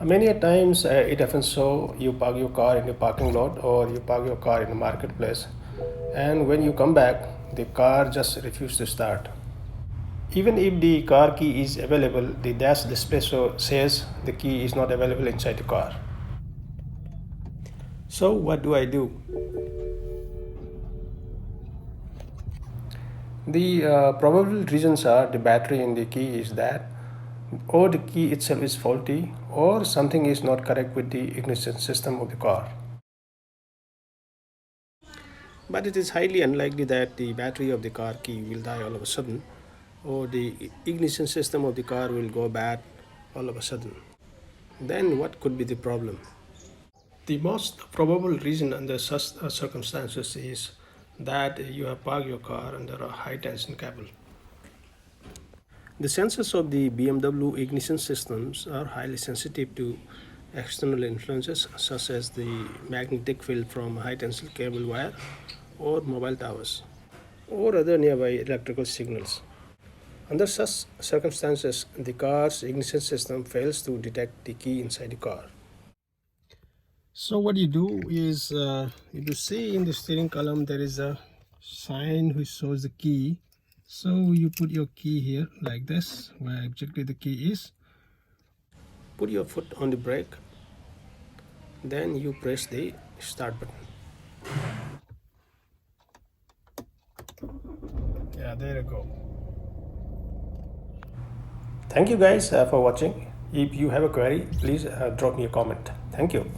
Many a times it happens so you park your car in the parking lot or you park your car in the marketplace, and when you come back, the car just refuses to start. Even if the car key is available, the dash display says the key is not available inside the car. So what do I do? The probable reasons are the battery in the key is that, or the key itself is faulty, or something is not correct with the ignition system of the car. But it is highly unlikely that the battery of the car key will die all of a sudden, or the ignition system of the car will go bad all of a sudden. Then what could be the problem? The most probable reason under such circumstances is that you have parked your car under a high tension cable. The sensors of the BMW ignition systems are highly sensitive to external influences such as the magnetic field from high tensile cable wire or mobile towers or other nearby electrical signals. Under such circumstances, the car's ignition system fails to detect the key inside the car. So what you do is you see in the steering column there is a sign which shows the key. So you put your key here like this, where exactly the key is. Put your foot on the brake, then you press the start button. Yeah, there you go. Thank you guys for watching. If you have a query, please drop me a comment. Thank you.